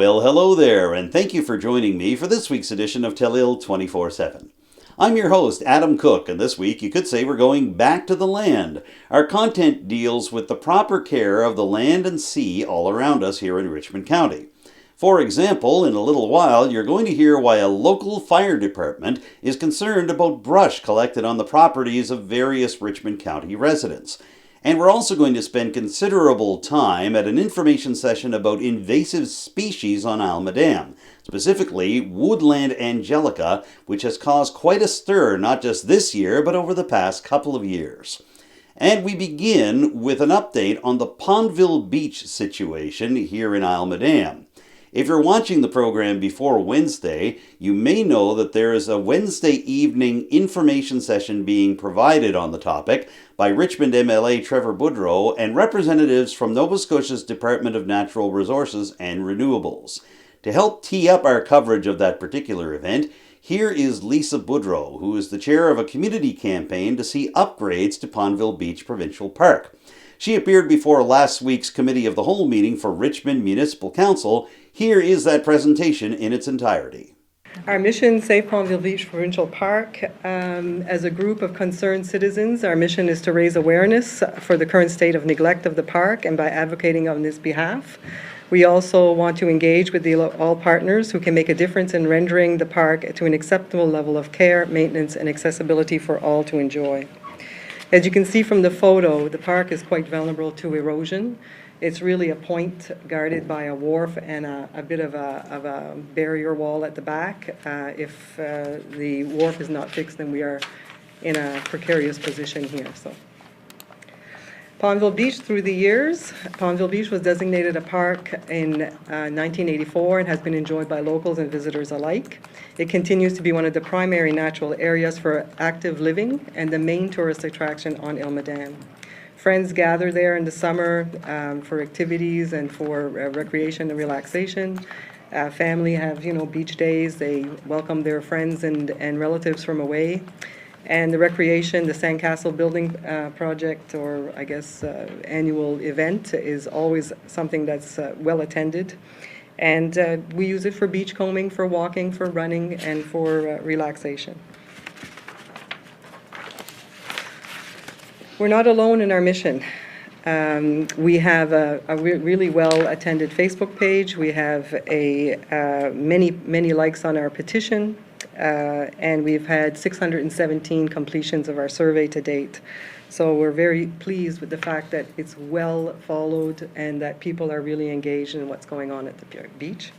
Well, hello there, and thank you for joining me for this week's edition of Telile 24/7. I'm your host, Adam Cook, and this week you could say we're going back to the land. Our content deals with the proper care of the land and sea all around us here in Richmond County. For example, in a little while, you're going to hear why a local fire department is concerned about brush collected on the properties of various Richmond County residents. And we're also going to spend considerable time at an information session about invasive species on Alma Dam, specifically Woodland Angelica, which has caused quite a stir not just this year, but over the past couple of years. And we begin with an update on the Pondville Beach situation here in Alma Dam. If you're watching the program before Wednesday, you may know that there is a Wednesday evening information session being provided on the topic by Richmond MLA Trevor Boudreau and representatives from Nova Scotia's Department of Natural Resources and Renewables. To help tee up our coverage of that particular event, here is Lisa Boudreau, who is the chair of a community campaign to see upgrades to Pondville Beach Provincial Park. She appeared before last week's Committee of the Whole meeting for Richmond Municipal Council. Here is that presentation in its entirety. Our mission, Save Pondville Beach Provincial Park. As a group of concerned citizens, our mission is to raise awareness for the current state of neglect of the park and by advocating on this behalf. We also want to engage with all partners who can make a difference in rendering the park to an acceptable level of care, maintenance, and accessibility for all to enjoy. As you can see from the photo, the park is quite vulnerable to erosion. It's really a point guarded by a wharf and a bit of a barrier wall at the back. If the wharf is not fixed, then we are in a precarious position here. Pondville Beach, through the years, Pondville Beach was designated a park in 1984 and has been enjoyed by locals and visitors alike. It continues to be one of the primary natural areas for active living and the main tourist attraction on Alma Dam. Friends gather there in the summer for activities and for recreation and relaxation. Family have, beach days. They welcome their friends and relatives from away. And the recreation, the sandcastle building project, or I guess annual event, is always something that's well attended. And we use it for beachcombing, for walking, for running, and for relaxation. We're not alone in our mission. We have a really well-attended Facebook page. We have many likes on our petition. And we've had 617 completions of our survey to date. So we're very pleased with the fact that it's well followed and that people are really engaged in what's going on at the beach.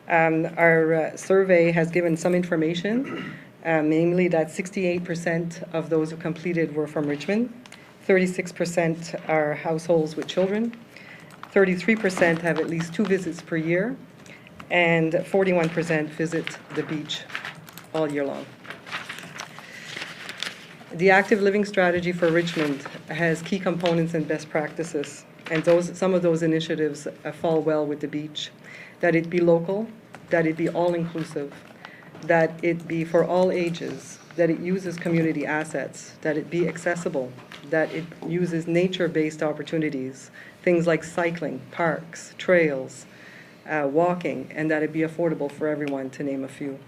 Our survey has given some information, namely that 68% of those who completed were from Richmond, 36% are households with children, 33% have at least 2 visits per year, and 41% visit the beach all year long. The active living strategy for Richmond has key components and best practices, and some of those initiatives fall well with the beach. That it be local, that it be all-inclusive, that it be for all ages, that it uses community assets, that it be accessible, that it uses nature-based opportunities, things like cycling, parks, trails, walking, and that it be affordable for everyone, to name a few.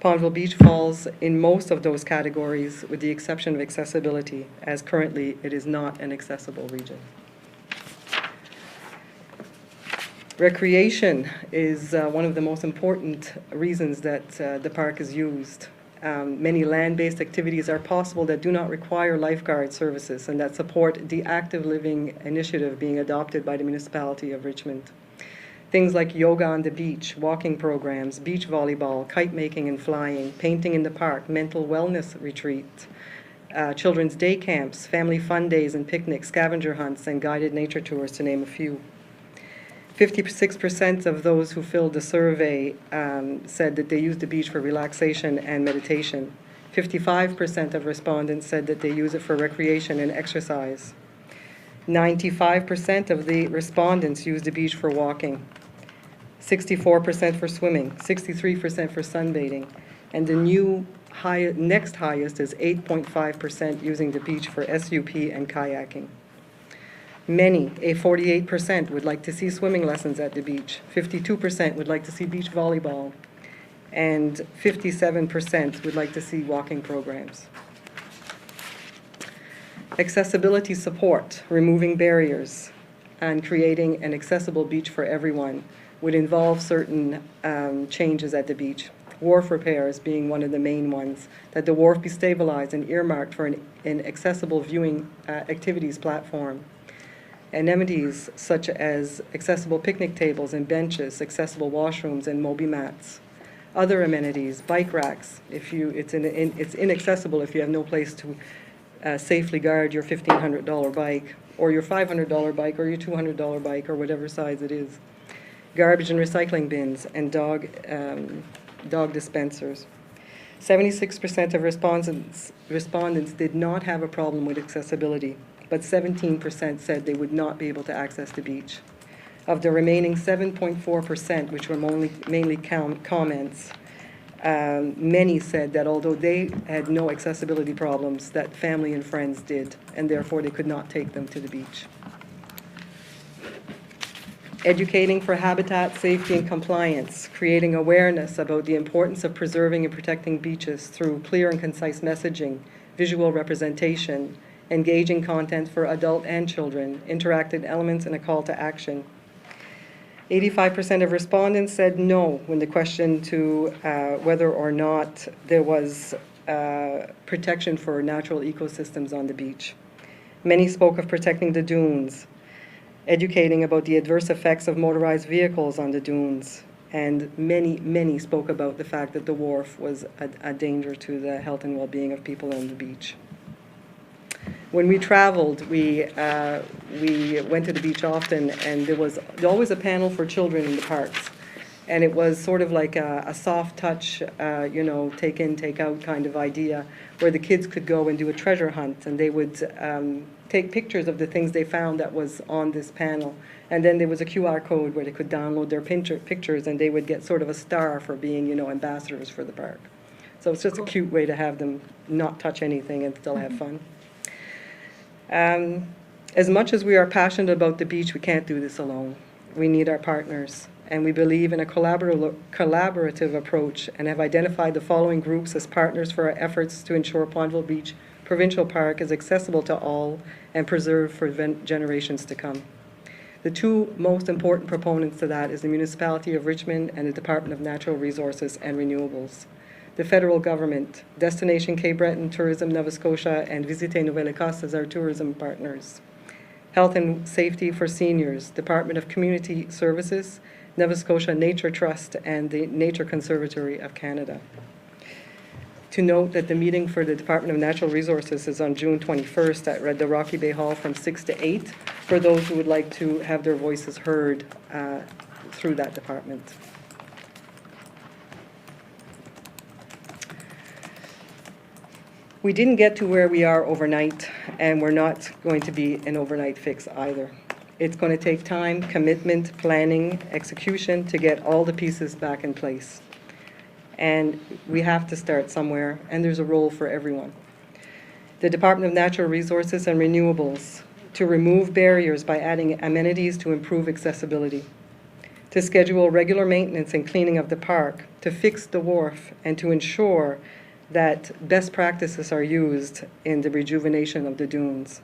Pondville Beach falls in most of those categories with the exception of accessibility, as currently it is not an accessible region. Recreation is one of the most important reasons that the park is used. Many land-based activities are possible that do not require lifeguard services and that support the active living initiative being adopted by the municipality of Richmond. Things like yoga on the beach, walking programs, beach volleyball, kite making and flying, painting in the park, mental wellness retreat, children's day camps, family fun days and picnics, scavenger hunts, and guided nature tours, to name a few. 56% of those who filled the survey said that they use the beach for relaxation and meditation. 55% of respondents said that they use it for recreation and exercise. 95% of the respondents use the beach for walking, 64% for swimming, 63% for sunbathing, and the next highest is 8.5% using the beach for SUP and kayaking. Many, a 48%, would like to see swimming lessons at the beach. 52% would like to see beach volleyball. And 57% would like to see walking programs. Accessibility support, removing barriers, and creating an accessible beach for everyone would involve certain changes at the beach. Wharf repairs being one of the main ones, that the wharf be stabilized and earmarked for an accessible viewing activities platform. Amenities such as accessible picnic tables and benches, accessible washrooms and Moby mats. Other amenities, bike racks, it's inaccessible if you have no place to safely guard your $1,500 bike, or your $500 bike, or your $200 bike, or whatever size it is. Garbage and recycling bins, and dog dispensers. 76% of respondents did not have a problem with accessibility, but 17% said they would not be able to access the beach. Of the remaining 7.4%, which were mainly comments, many said that although they had no accessibility problems, that family and friends did, and therefore they could not take them to the beach. Educating for habitat, safety, and compliance, creating awareness about the importance of preserving and protecting beaches through clear and concise messaging, visual representation, engaging content for adult and children, interactive elements, and a call to action. 85% of respondents said no when the question to whether or not there was protection for natural ecosystems on the beach. Many spoke of protecting the dunes, educating about the adverse effects of motorized vehicles on the dunes, and many spoke about the fact that the wharf was a danger to the health and well-being of people on the beach. When we traveled, we went to the beach often, and there was always a panel for children in the parks. And it was sort of like a soft touch, take in, take out kind of idea, where the kids could go and do a treasure hunt, and they would take pictures of the things they found that was on this panel. And then there was a QR code where they could download their pictures, and they would get sort of a star for being, ambassadors for the park. So it's just a cute way to have them not touch anything and still have fun. As much as we are passionate about the beach, we can't do this alone. We need our partners, and we believe in a collaborative approach, and have identified the following groups as partners for our efforts to ensure Pondville Beach Provincial Park is accessible to all and preserved for generations to come. The two most important proponents to that is the Municipality of Richmond and the Department of Natural Resources and Renewables. The federal government, Destination Cape Breton, Tourism Nova Scotia, and Visite Nouvelle-Écosse as our tourism partners. Health and Safety for Seniors, Department of Community Services, Nova Scotia Nature Trust, and the Nature Conservatory of Canada. To note that the meeting for the Department of Natural Resources is on June 21st at the Rocky Bay Hall from 6 to 8 for those who would like to have their voices heard through that department. We didn't get to where we are overnight, and we're not going to be an overnight fix either. It's going to take time, commitment, planning, execution to get all the pieces back in place. And we have to start somewhere, and there's a role for everyone. The Department of Natural Resources and Renewables, to remove barriers by adding amenities to improve accessibility, to schedule regular maintenance and cleaning of the park, to fix the wharf, and to ensure that best practices are used in the rejuvenation of the dunes.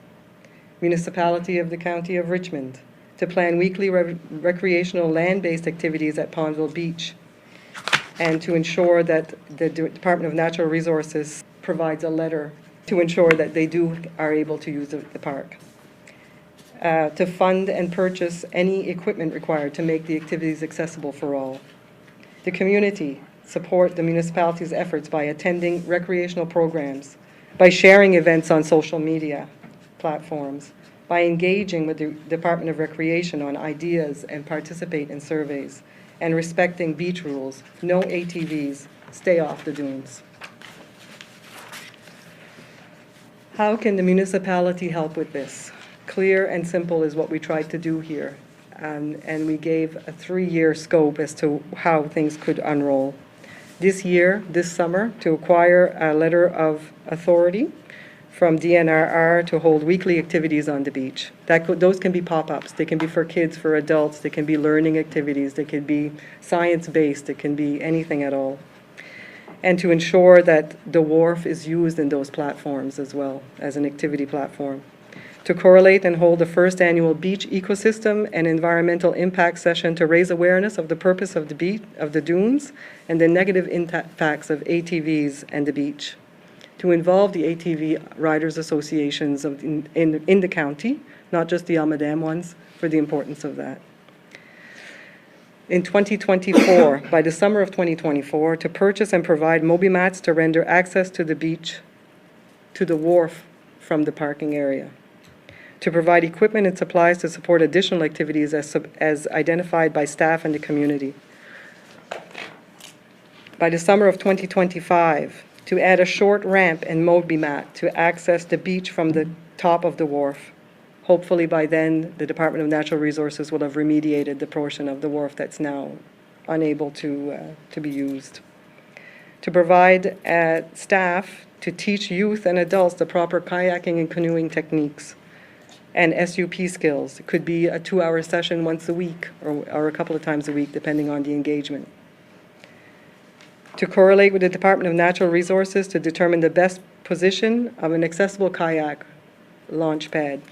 Municipality of the County of Richmond, to plan weekly recreational land-based activities at Pondville Beach, and to ensure that the Department of Natural Resources provides a letter to ensure that they are able to use the park. To fund and purchase any equipment required to make the activities accessible for all. The community, support the municipality's efforts by attending recreational programs, by sharing events on social media platforms, by engaging with the Department of Recreation on ideas and participate in surveys, and respecting beach rules. No ATVs, stay off the dunes. How can the municipality help with this? Clear and simple is what we tried to do here, and we gave a 3-year scope as to how things could unroll. This summer, to acquire a letter of authority from DNRR to hold weekly activities on the beach. Those can be pop-ups. They can be for kids, for adults. They can be learning activities. They can be science-based. It can be anything at all. And to ensure that the wharf is used in those platforms as well as an activity platform. To correlate and hold the first annual beach ecosystem and environmental impact session to raise awareness of the purpose of the beach, of the dunes, and the negative impacts of ATVs and the beach. To involve the ATV Riders Associations in the county, not just the Almadam ones, for the importance of that. In 2024, by the summer of 2024, to purchase and provide MobiMats to render access to the beach, to the wharf from the parking area. To provide equipment and supplies to support additional activities as identified by staff and the community. By the summer of 2025, to add a short ramp and MobiMat to access the beach from the top of the wharf. Hopefully by then, the Department of Natural Resources will have remediated the portion of the wharf that's now unable to be used. To provide staff to teach youth and adults the proper kayaking and canoeing techniques and SUP skills. It could be a 2-hour session once a week or a couple of times a week, depending on the engagement. To correlate with the Department of Natural Resources to determine the best position of an accessible kayak launch pad.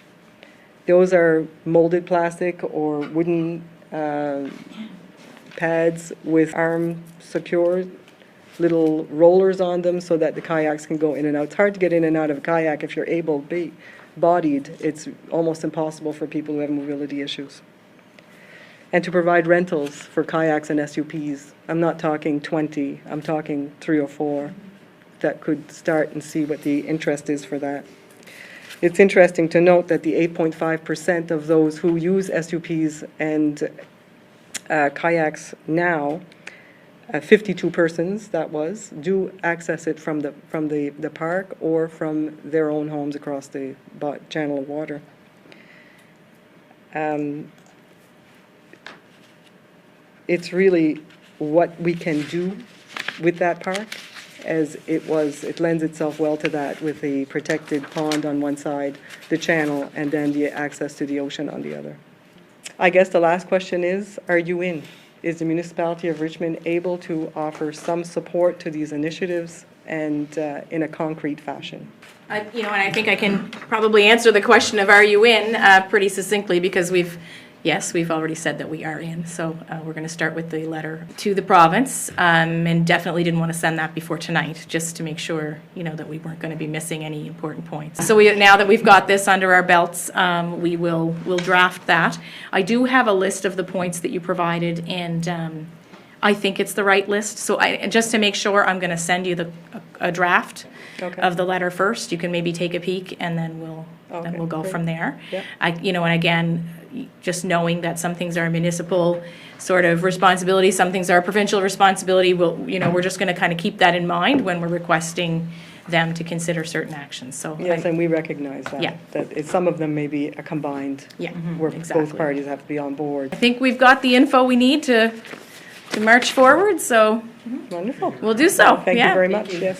Those are molded plastic or wooden pads with arm secured, little rollers on them so that the kayaks can go in and out. It's hard to get in and out of a kayak if you're able-bodied. It's almost impossible for people who have mobility issues. And to provide rentals for kayaks and SUPs. I'm not talking 20, I'm talking 3 or 4 that could start and see what the interest is for that. It's interesting to note that the 8.5% of those who use SUPs and kayaks now, 52 persons do access it from the park or from their own homes across the channel of water. It's really what we can do with that park, as it lends itself well to that, with the protected pond on one side, the channel, and then the access to the ocean on the other. I guess the last question is, are you in? Is the municipality of Richmond able to offer some support to these initiatives and in a concrete fashion? And I think I can probably answer the question of are you in pretty succinctly, because we've already said that we are in. So we're going to start with the letter to the province, and definitely didn't want to send that before tonight, just to make sure, that we weren't going to be missing any important points. So now that we've got this under our belts, we'll draft that. I do have a list of the points that you provided, and I think it's the right list. So just to make sure, I'm going to send you a draft of the letter first. You can maybe take a peek, and then we'll go from there. Yep. And again, just knowing that some things are municipal sort of responsibility, some things are provincial responsibility. We're just going to kind of keep that in mind when we're requesting them to consider certain actions. So yes, and we recognize that. Yeah. That some of them may be a combined. Yeah, where exactly. Both parties have to be on board. I think we've got the info we need to march forward. So Wonderful. we'll do so. Thank you very much. Yes.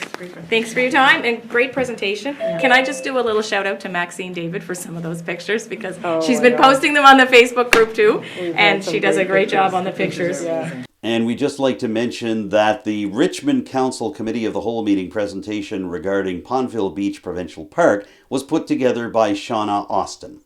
Thanks for your time and great presentation. Can I just do a little shout out to Maxine David for some of those pictures, because she's been posting them on the Facebook group too, and she does a great job on the pictures. Yeah. And we'd just like to mention that the Richmond Council Committee of the Whole meeting presentation regarding Pondville Beach Provincial Park was put together by Shauna Austin.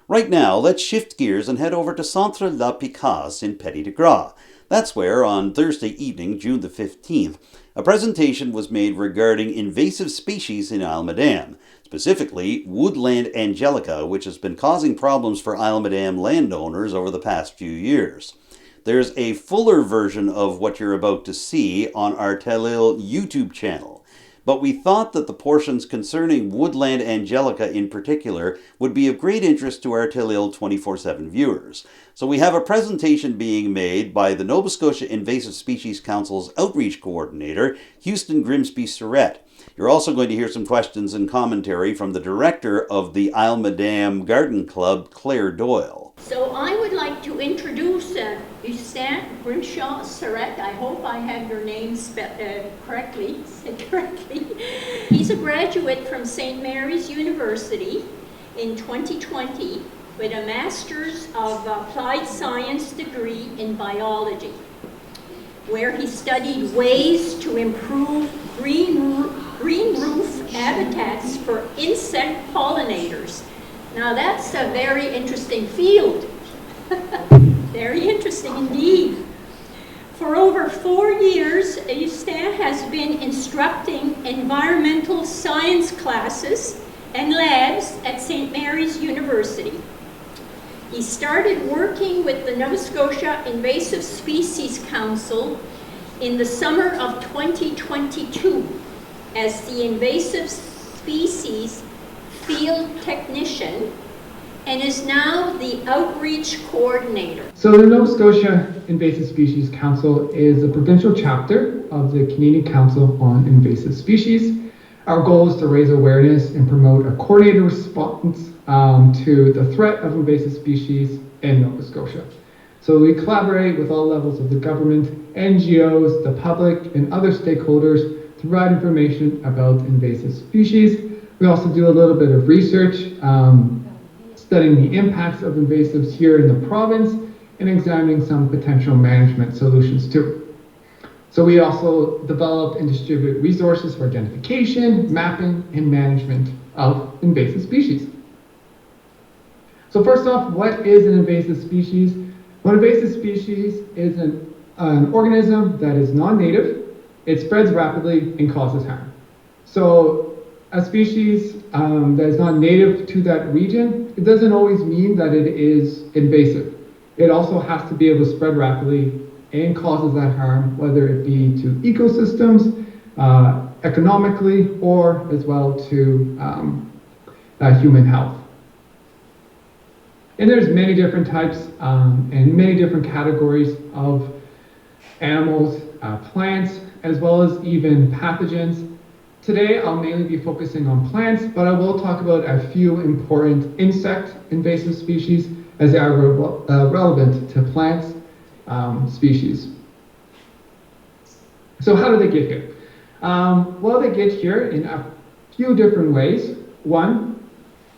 Right now, let's shift gears and head over to Centre La Picasse in Petit de Grat. That's where, on Thursday evening, June the 15th, a presentation was made regarding invasive species in Almadam, specifically Woodland Angelica, which has been causing problems for Almadam landowners over the past few years. There's a fuller version of what you're about to see on our Telile YouTube channel, but we thought that the portions concerning Woodland Angelica in particular would be of great interest to our Telile 24/7 viewers. So we have a presentation being made by the Nova Scotia Invasive Species Council's Outreach Coordinator, Houston Grimsby Surrett. You're also going to hear some questions and commentary from the director of the Isle Madame Garden Club, Claire Doyle. So I would like to introduce Justin Grimshaw Surrett. I hope I have your name said correctly. He's a graduate from St. Mary's University in 2020 with a Master's of Applied Science degree in biology, where he studied ways to improve green roof habitats for insect pollinators. Now that's a very interesting field. Very interesting indeed. For over 4 years, Justin has been instructing environmental science classes and labs at St. Mary's University. He started working with the Nova Scotia Invasive Species Council in the summer of 2022 as the invasive species field technician and is now the outreach coordinator. So the Nova Scotia Invasive Species Council is a provincial chapter of the Canadian Council on Invasive Species. Our goal is to raise awareness and promote a coordinated response to the threat of invasive species in Nova Scotia. So we collaborate with all levels of the government, NGOs, the public, and other stakeholders to provide information about invasive species. We also do a little bit of research, studying the impacts of invasives here in the province and examining some potential management solutions too. So we also develop and distribute resources for identification, mapping, and management of invasive species. So first off, what is an invasive species? Well, an invasive species is an organism that is non-native, it spreads rapidly and causes harm. So a species that is not native to that region, it doesn't always mean that it is invasive. It also has to be able to spread rapidly and causes that harm, whether it be to ecosystems, economically, or as well to human health. And there's many different types and many different categories of animals, plants, as well as even pathogens. Today, I'll mainly be focusing on plants, but I will talk about a few important insect invasive species as they are relevant to plants species. So how do they get here? Well, they get here in a few different ways. One,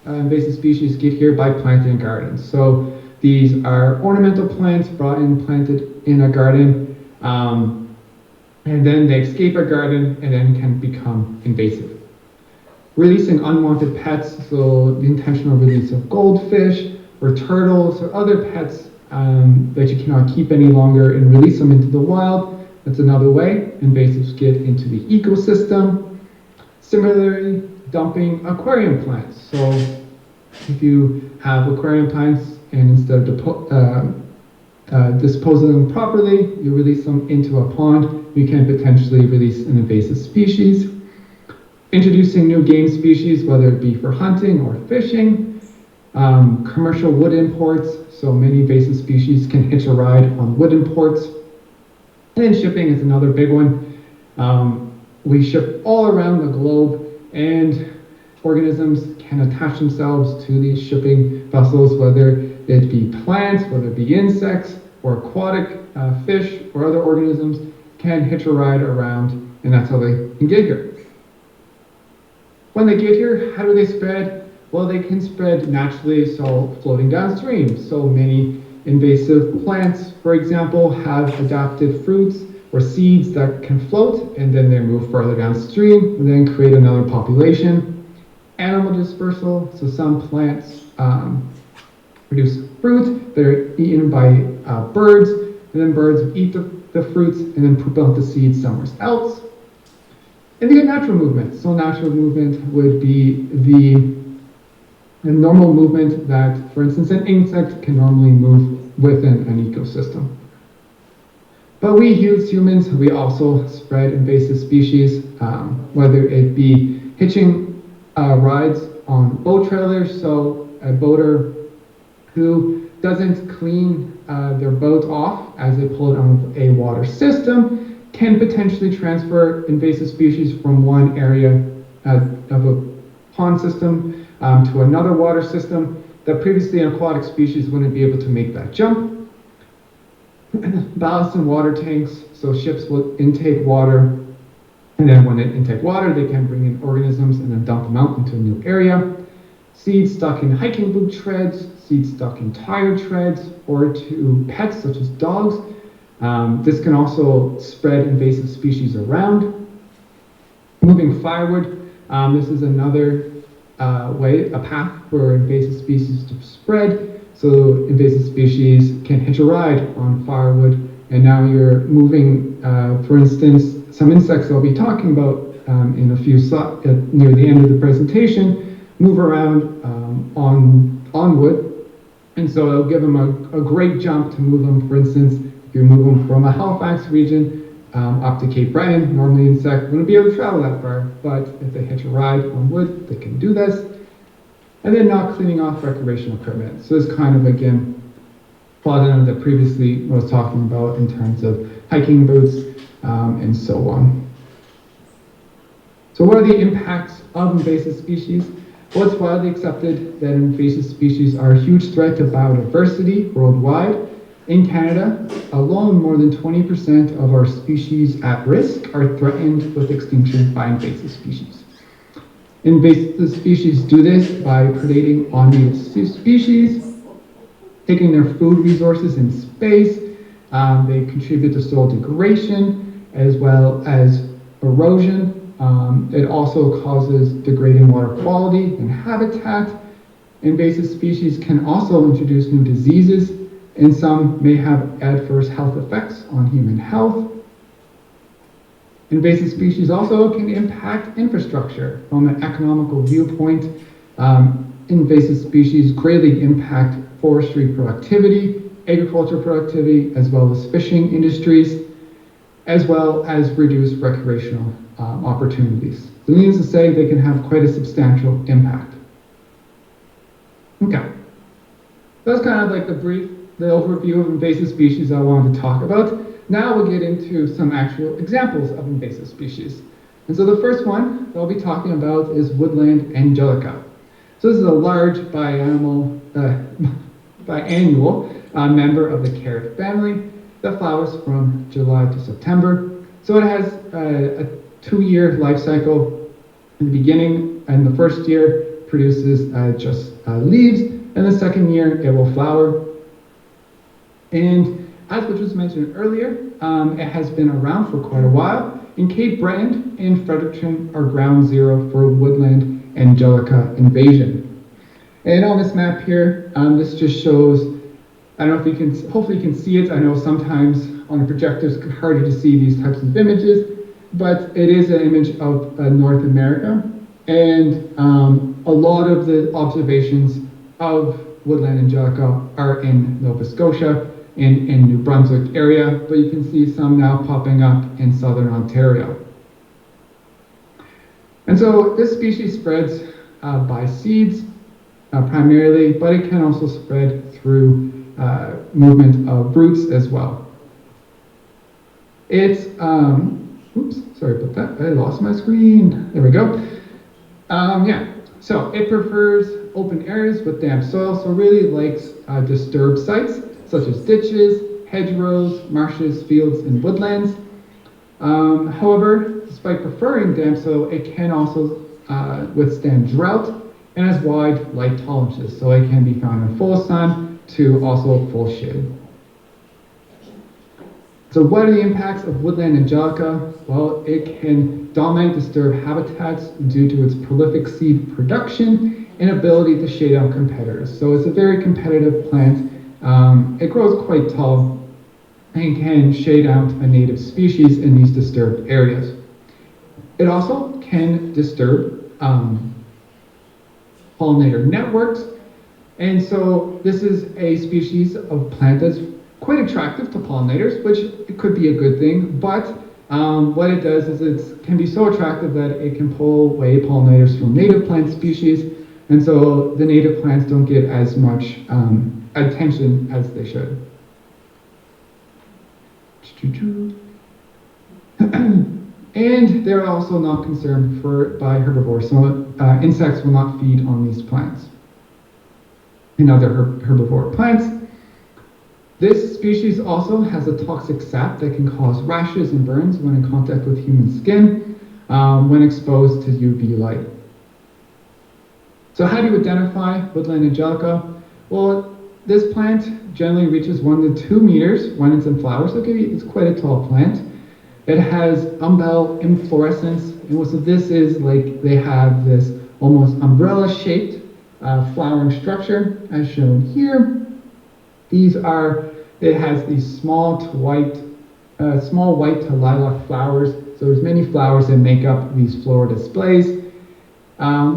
invasive species get here by planting gardens. So these are ornamental plants brought in, planted in a garden, and then they escape a garden and then can become invasive. Releasing unwanted pets, so the intentional release of goldfish or turtles or other pets that you cannot keep any longer and release them into the wild. That's another way invasives get into the ecosystem. Similarly, dumping aquarium plants. So if you have aquarium plants and instead of disposing them properly, you release them into a pond, you can potentially release an invasive species. Introducing new game species, whether it be for hunting or fishing. Commercial wood imports, so many invasive species can hitch a ride on wood imports. And then shipping is another big one. We ship all around the globe, and organisms can attach themselves to these shipping vessels, whether it be plants, whether it be insects, or aquatic fish or other organisms can hitch a ride around, and that's how they can get here. When they get here, how do they spread? Well, they can spread naturally, so floating downstream. So many invasive plants, for example, have adapted fruits or seeds that can float, and then they move further downstream and then create another population. Animal dispersal, so some plants produce fruit that are eaten by birds, and then birds eat the fruits and then poop out the seeds somewhere else. And you get natural movement. So natural movement would be the normal movement that, for instance, an insect can normally move within an ecosystem. But we humans, we also spread invasive species, whether it be hitching rides on boat trailers. So a boater who doesn't clean their boat off as they pull it out of a water system can potentially transfer invasive species from one area of a pond system to another water system that previously an aquatic species wouldn't be able to make that jump. Ballast in water tanks, so ships will intake water, and then when they intake water, they can bring in organisms and then dump them out into a new area. Seeds stuck in hiking boot treads, seeds stuck in tire treads, or to pets such as dogs. This can also spread invasive species around. Moving firewood, this is another way, a path for invasive species to spread. So invasive species can hitch a ride on firewood, and now you're moving, for instance, some insects I'll be talking about in a few near the end of the presentation, move around on wood, and so it'll give them a great jump to move them. For instance, if you move them from a Halifax region up to Cape Breton, normally insect wouldn't be able to travel that far, but if they hitch a ride on wood, they can do this. And then not cleaning off recreational equipment. So this kind of, again, falls into that previously I was talking about in terms of hiking boots and so on. So what are the impacts of invasive species? Well, it's widely accepted that invasive species are a huge threat to biodiversity worldwide. In Canada alone, more than 20% of our species at risk are threatened with extinction by invasive species. Invasive species do this by predating on native species, taking their food resources in space. They contribute to soil degradation as well as erosion. It also causes degrading water quality and habitat. Invasive species can also introduce new diseases, and some may have adverse health effects on human health. Invasive species also can impact infrastructure. From an economical viewpoint, invasive species greatly impact forestry productivity, agriculture productivity, as well as fishing industries, as well as reduce recreational opportunities. So needless to say, they can have quite a substantial impact. Okay, that's kind of like the overview of invasive species I wanted to talk about. Now we'll get into some actual examples of invasive species. And so the first one that I'll be talking about is Woodland Angelica. So this is a large biannual member of the carrot family that flowers from July to September. So it has a 2-year life cycle. In the beginning, and the first year produces just leaves, and the second year it will flower. And as which was mentioned earlier, it has been around for quite a while. And Cape Breton and Fredericton are ground zero for Woodland Angelica invasion. And on this map here, this just shows, I don't know if you can, hopefully you can see it. I know sometimes on the projector it's harder to see these types of images, but it is an image of North America. And a lot of the observations of Woodland Angelica are in Nova Scotia, in New Brunswick area, but you can see some now popping up in southern Ontario. And so this species spreads by seeds primarily, but it can also spread through movement of roots as well. It's, oops, sorry about that, I lost my screen. There we go. Yeah, so it prefers open areas with damp soil, so really likes disturbed sites, such as ditches, hedgerows, marshes, fields, and woodlands. However, despite preferring damp soil, it can also withstand drought and has wide light tolerances, so it can be found in full sun to also full shade. So what are the impacts of Woodland Angelica? Well, it can dominate disturbed habitats due to its prolific seed production and ability to shade out competitors. So it's a very competitive plant. It grows quite tall and can shade out a native species in these disturbed areas. It also can disturb pollinator networks, and so this is a species of plant that's quite attractive to pollinators, which it could be a good thing, but what it does is it can be so attractive that it can pull away pollinators from native plant species, and so the native plants don't get as much attention as they should. And they're also not concerned by herbivores, so insects will not feed on these plants and other herbivore plants. This species also has a toxic sap that can cause rashes and burns when in contact with human skin when exposed to UV light. So how do you identify Woodland Angelica? Well, this plant generally reaches 1 to 2 meters when it's in flower, so it's quite a tall plant. It has umbel inflorescence, and what this is, like, they have this almost umbrella-shaped flowering structure, as shown here. It has these small white to lilac flowers. So there's many flowers that make up these floral displays,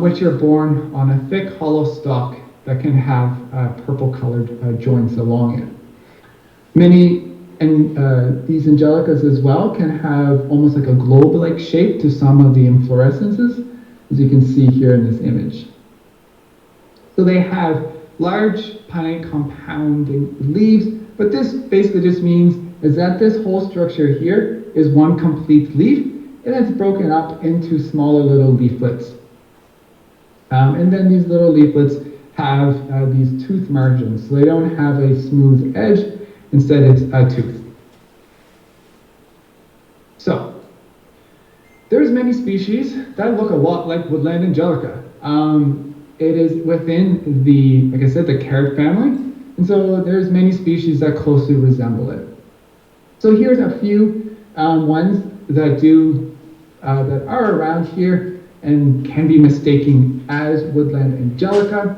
which are borne on a thick hollow stalk that can have purple-colored joints along it. These angelicas as well can have almost like a globe-like shape to some of the inflorescences, as you can see here in this image. So they have large pinnate compounding leaves, but this basically just means is that this whole structure here is one complete leaf, and it's broken up into smaller little leaflets. And then these little leaflets have these tooth margins, so they don't have a smooth edge, instead it's a tooth. So, there's many species that look a lot like Woodland Angelica. It is within the, like I said, the carrot family, and so there's many species that closely resemble it. So here's a few ones that are around here and can be mistaken as Woodland Angelica.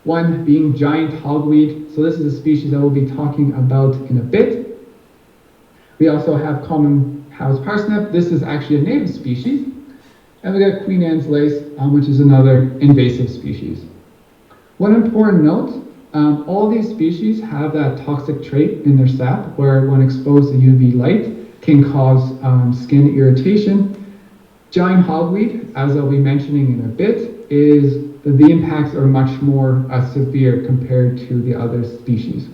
One being giant hogweed. So this is a species that we'll be talking about in a bit. We also have common house parsnip. This is actually a native species. And we got Queen Anne's lace, which is another invasive species. One important note, all these species have that toxic trait in their sap where when exposed to UV light can cause skin irritation. Giant hogweed, as I'll be mentioning in a bit, is the impacts are much more severe compared to the other species.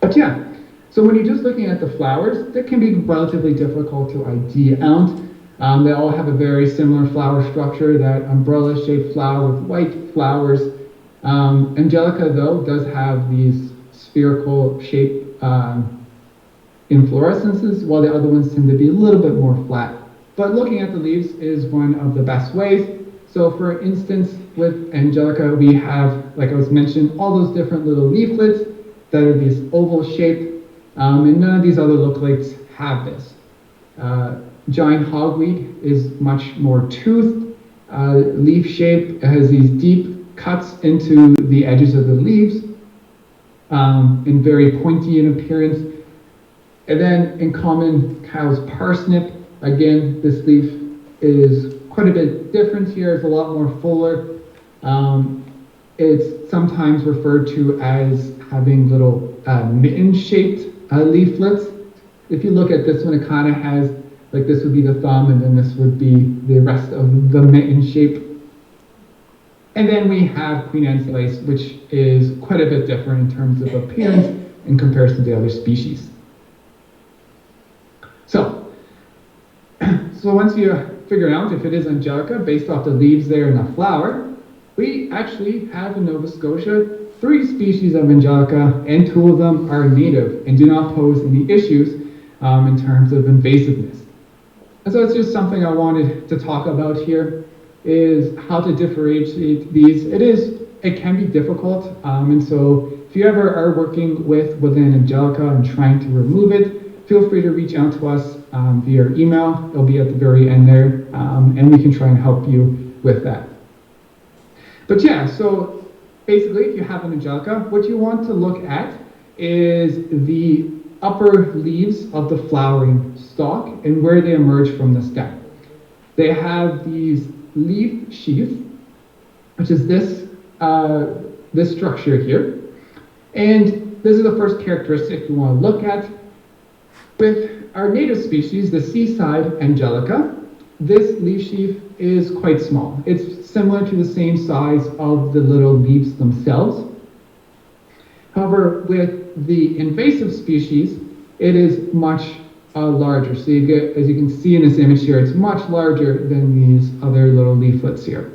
But yeah, so when you're just looking at the flowers, that can be relatively difficult to ID out. They all have a very similar flower structure, that umbrella-shaped flower with white flowers. Angelica, though, does have these spherical shaped inflorescences, while the other ones tend to be a little bit more flat. But looking at the leaves is one of the best ways. So for instance, with Angelica, we have, like I was mentioning, all those different little leaflets that are these oval shaped, and none of these other lookalikes have this. Giant hogweed is much more toothed, leaf shape. It has these deep cuts into the edges of the leaves, and very pointy in appearance. And then in common cow's parsnip, again, this leaf is quite a bit different here. It's a lot more fuller. It's sometimes referred to as having little mitten-shaped leaflets. If you look at this one, it kind of has, like this would be the thumb, and then this would be the rest of the mitten shape. And then we have Queen Anne's lace, which is quite a bit different in terms of appearance in comparison to the other species. So once you figure out if it is Angelica based off the leaves there and the flower, we actually have in Nova Scotia 3 species of Angelica, and 2 of them are native and do not pose any issues in terms of invasiveness. And so it's just something I wanted to talk about here, is how to differentiate these. It can be difficult, and so if you ever are working with Woodland Angelica and trying to remove it, feel free to reach out to us via email. It'll be at the very end there, and we can try and help you with that. But yeah, so basically, if you have an Angelica, what you want to look at is the upper leaves of the flowering stalk and where they emerge from the stem. They have these leaf sheaths, which is this structure here. And this is the first characteristic you want to look at. With our native species, the seaside Angelica, this leaf sheath is quite small. It's similar to the same size of the little leaves themselves. However, with the invasive species, it is much larger. So you get, as you can see in this image here, it's much larger than these other little leaflets here.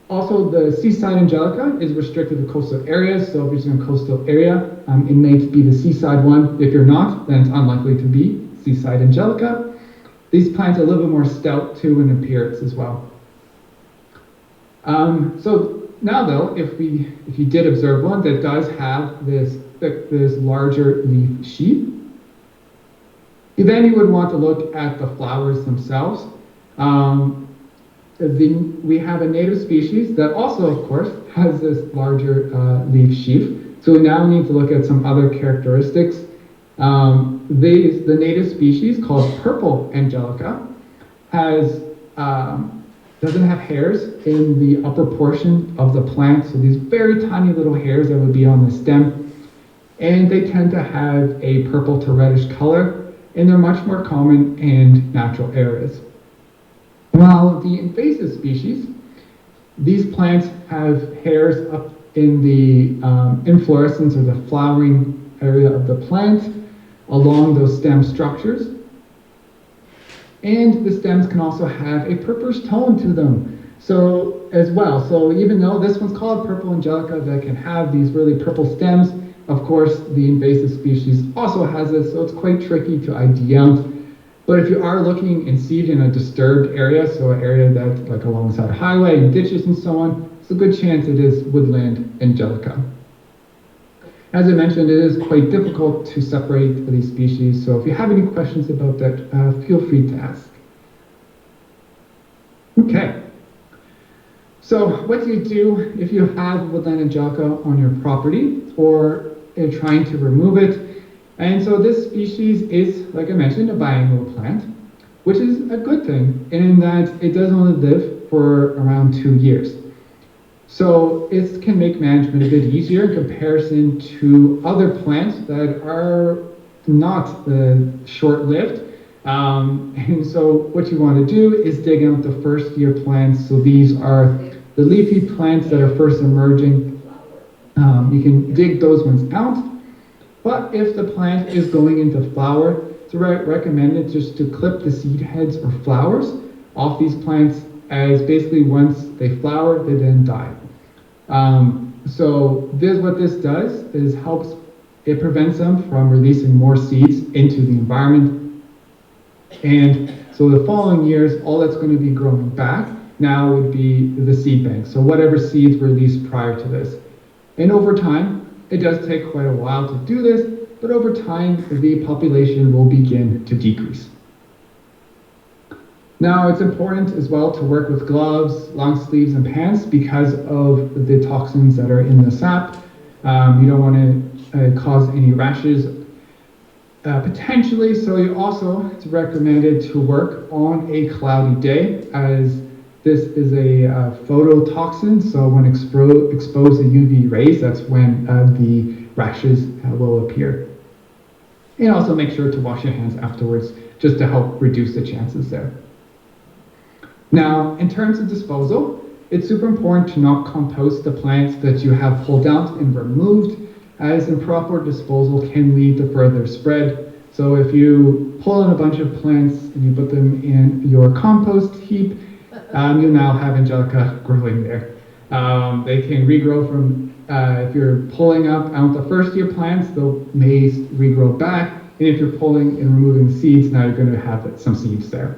Also, the seaside angelica is restricted to coastal areas. So if you're in a coastal area, it may be the seaside one. If you're not, then it's unlikely to be seaside angelica. These plants are a little bit more stout too in appearance as well. So now though, if you did observe one that does have this larger leaf sheath, then you would want to look at the flowers themselves. We have a native species that also, of course, has this larger leaf sheath. So we now need to look at some other characteristics. The native species, called purple angelica, doesn't have hairs in the upper portion of the plant. So these very tiny little hairs that would be on the stem. And they tend to have a purple to reddish color, and they're much more common in natural areas. While the invasive species, these plants have hairs up in the inflorescence or the flowering area of the plant along those stem structures. And the stems can also have a purplish tone to them. So as well, so even though this one's called purple angelica that can have these really purple stems, of course the invasive species also has this, so it's quite tricky to ID out. But if you are looking in seed in a disturbed area, so an area that's like alongside a highway and ditches and so on, it's a good chance it is woodland angelica. As I mentioned, it is quite difficult to separate these species, so if you have any questions about that, feel free to ask. Okay, so what do you do if you have woodland angelica on your property or you're trying to remove it? And so this species is, like I mentioned, a biannual plant, which is a good thing in that it does only live for around 2 years. So it can make management a bit easier in comparison to other plants that are not short-lived. And so what you want to do is dig out the first-year plants. So these are the leafy plants that are first emerging. You can dig those ones out. But if the plant is going into flower, it's recommended just to clip the seed heads or flowers off these plants, as basically once they flower, they then die. So what this does is it prevents them from releasing more seeds into the environment. And so the following years, all that's going to be growing back now would be the seed bank. So whatever seeds were released prior to this. And over time, it does take quite a while to do this, but over time, the population will begin to decrease. Now, it's important as well to work with gloves, long sleeves, and pants because of the toxins that are in the sap. You don't want to cause any rashes, potentially. So it's recommended to work on a cloudy day, as this is a phototoxin. So when exposed to UV rays, that's when the rashes will appear. And also make sure to wash your hands afterwards, just to help reduce the chances there. Now, in terms of disposal, it's super important to not compost the plants that you have pulled out and removed, as improper disposal can lead to further spread. So if you pull in a bunch of plants and you put them in your compost heap, you'll now have angelica growing there. They can regrow from, if you're pulling out the first year plants, they'll may regrow back. And if you're pulling and removing seeds, now you're going to have some seeds there.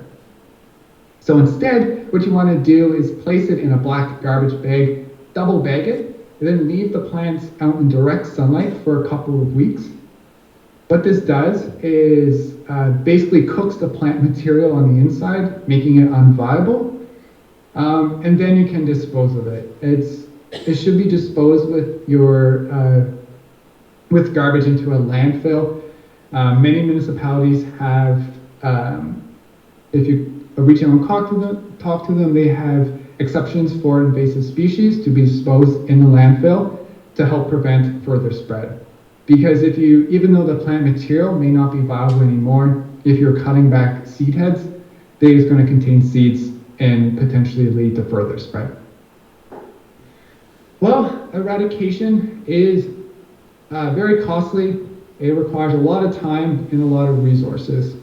So instead, what you want to do is place it in a black garbage bag, double bag it, and then leave the plants out in direct sunlight for a couple of weeks. What this does is basically cooks the plant material on the inside, making it unviable. And then you can dispose of it. It should be disposed with with garbage into a landfill. Many municipalities have, if you reach out and talk to them, they have exceptions for invasive species to be disposed in the landfill to help prevent further spread. Because even though the plant material may not be viable anymore, if you're cutting back seed heads, they're just going to contain seeds and potentially lead to further spread. Well, eradication is very costly. It requires a lot of time and a lot of resources.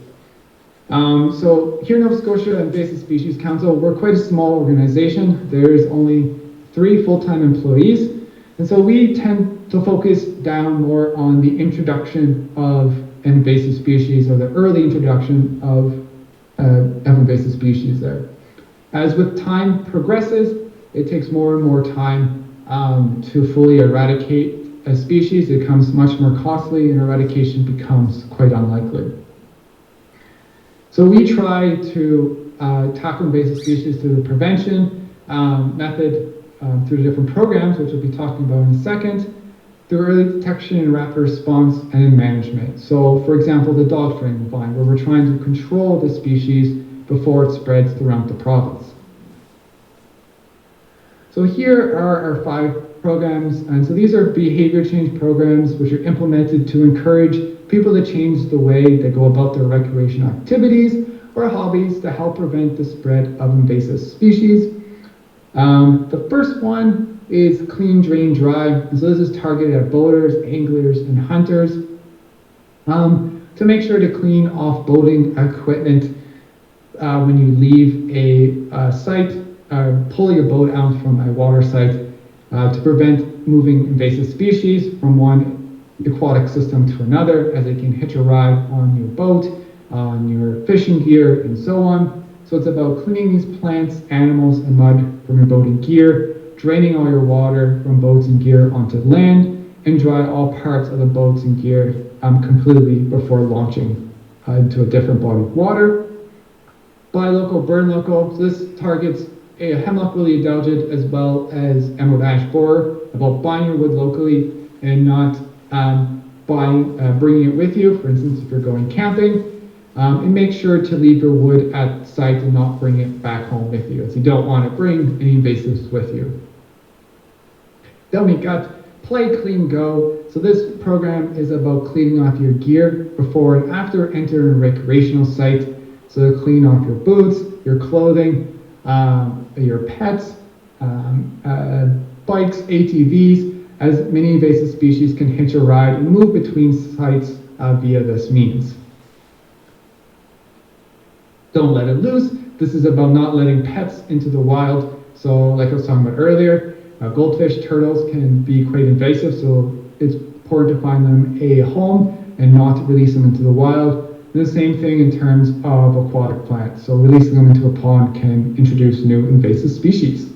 So here in Nova Scotia Invasive Species Council, we're quite a small organization. There's only 3 full-time employees. And so we tend to focus down more on the introduction of an invasive species, or the early introduction of invasive species there. As with time progresses, it takes more and more time to fully eradicate a species. It becomes much more costly, and eradication becomes quite unlikely. So we try to tackle invasive species through the prevention method, through different programs, which we'll be talking about in a second, through early detection and rapid response, and in management. So, for example, the dog triangle vine, where we're trying to control the species before it spreads throughout the province. So here are our 5 programs, and so these are behavior change programs which are implemented to encourage people to change the way they go about their recreational activities or hobbies to help prevent the spread of invasive species. The first one is Clean, Drain, Dry, and so this is targeted at boaters, anglers, and hunters to make sure to clean off boating equipment when you leave a site, pull your boat out from a water site to prevent moving invasive species from one aquatic system to another, as they can hitch a ride on your boat, on your fishing gear, and so on. So it's about cleaning these plants, animals, and mud from your boat and gear, draining all your water from boats and gear onto land, and dry all parts of the boats and gear completely before launching into a different body of water. Buy local, burn local. So this targets a hemlock woolly adelgid as well as emerald ash borer, about buying your wood locally and not bringing it with you, for instance, if you're going camping. And make sure to leave your wood at site and not bring it back home with you, as you don't want to bring any invasives with you. Then we got Play, Clean, Go. So this program is about cleaning off your gear before and after entering a recreational site. So to clean off your boots, your clothing, your pets, bikes, ATVs, as many invasive species can hitch a ride and move between sites via this means. Don't let it loose. This is about not letting pets into the wild. So like I was talking about earlier, goldfish, turtles can be quite invasive, so it's important to find them a home and not to release them into the wild. And the same thing in terms of aquatic plants. So releasing them into a pond can introduce new invasive species.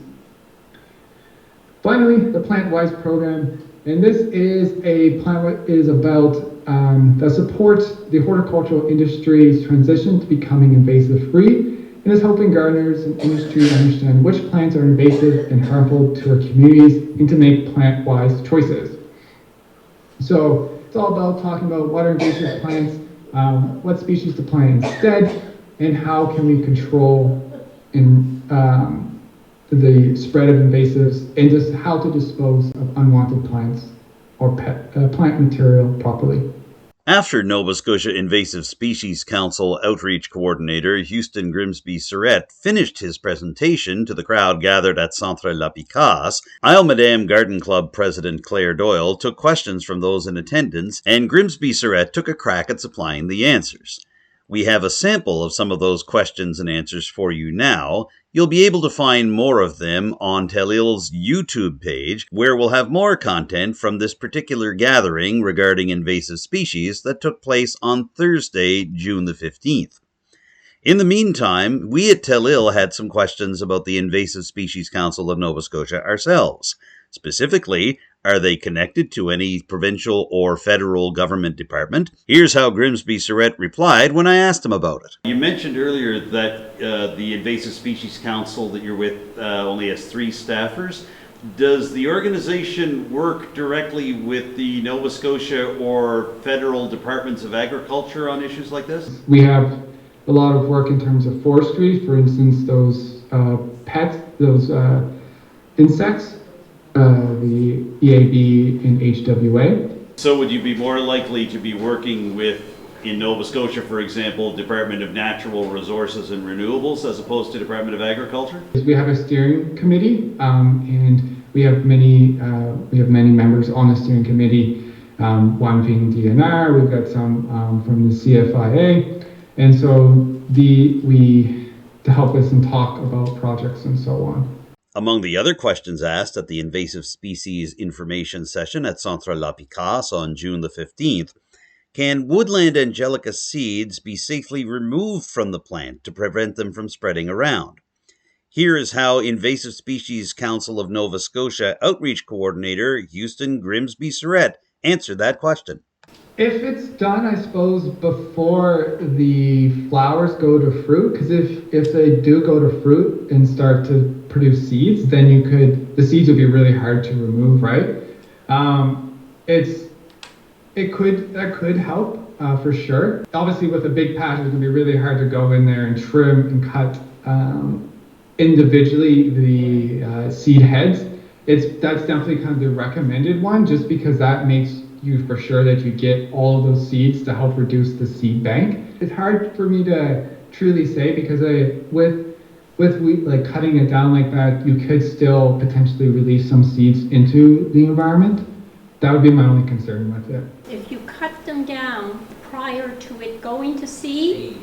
Finally, the Plant-Wise program, and this is a plan that is about that supports the horticultural industry's transition to becoming invasive free, and is helping gardeners and industry understand which plants are invasive and harmful to our communities and to make plant-wise choices. So it's all about talking about what are invasive plants, what species to plant instead, and how can we control the spread of invasives, and just how to dispose of unwanted plants or plant material properly. After Nova Scotia Invasive Species Council Outreach Coordinator Houston Grimsby Surrett finished his presentation to the crowd gathered at Centre La Picasse, Isle Madame Garden Club President Claire Doyle took questions from those in attendance, and Grimsby Surrett took a crack at supplying the answers. We have a sample of some of those questions and answers for you now. You'll be able to find more of them on Telile's YouTube page, where we'll have more content from this particular gathering regarding invasive species that took place on Thursday, June the 15th. In the meantime, we at Telile had some questions about the Invasive Species Council of Nova Scotia ourselves. Specifically, are they connected to any provincial or federal government department? Here's how Grimsby Surrett replied when I asked him about it. You mentioned earlier that the Invasive Species Council that you're with only has 3 staffers. Does the organization work directly with the Nova Scotia or federal departments of agriculture on issues like this? We have a lot of work in terms of forestry, for instance, those pets, those insects, the EAB and HWA. So would you be more likely to be working with, in Nova Scotia, for example, Department of Natural Resources and Renewables as opposed to Department of Agriculture? We have a steering committee, and we have many members on the steering committee. one being DNR, we've got some from the CFIA, and so to help us and talk about projects and so on. Among the other questions asked at the invasive species information session at Centre La Picasse on June the 15th, can Woodland Angelica seeds be safely removed from the plant to prevent them from spreading around? Here is how Invasive Species Council of Nova Scotia Outreach Coordinator Houston Grimsby-Surrett answered that question. If it's done, I suppose, before the flowers go to fruit, because if they do go to fruit and start to produce seeds, then the seeds would be really hard to remove, right? That could help for sure. Obviously, with a big patch, it's gonna be really hard to go in there and trim and cut individually the seed heads. That's definitely kind of the recommended one, just because that makes you for sure that you get all of those seeds to help reduce the seed bank. It's hard for me to truly say, because with wheat, like cutting it down like that, you could still potentially release some seeds into the environment. That would be my only concern with it. If you cut them down prior to it going to seed,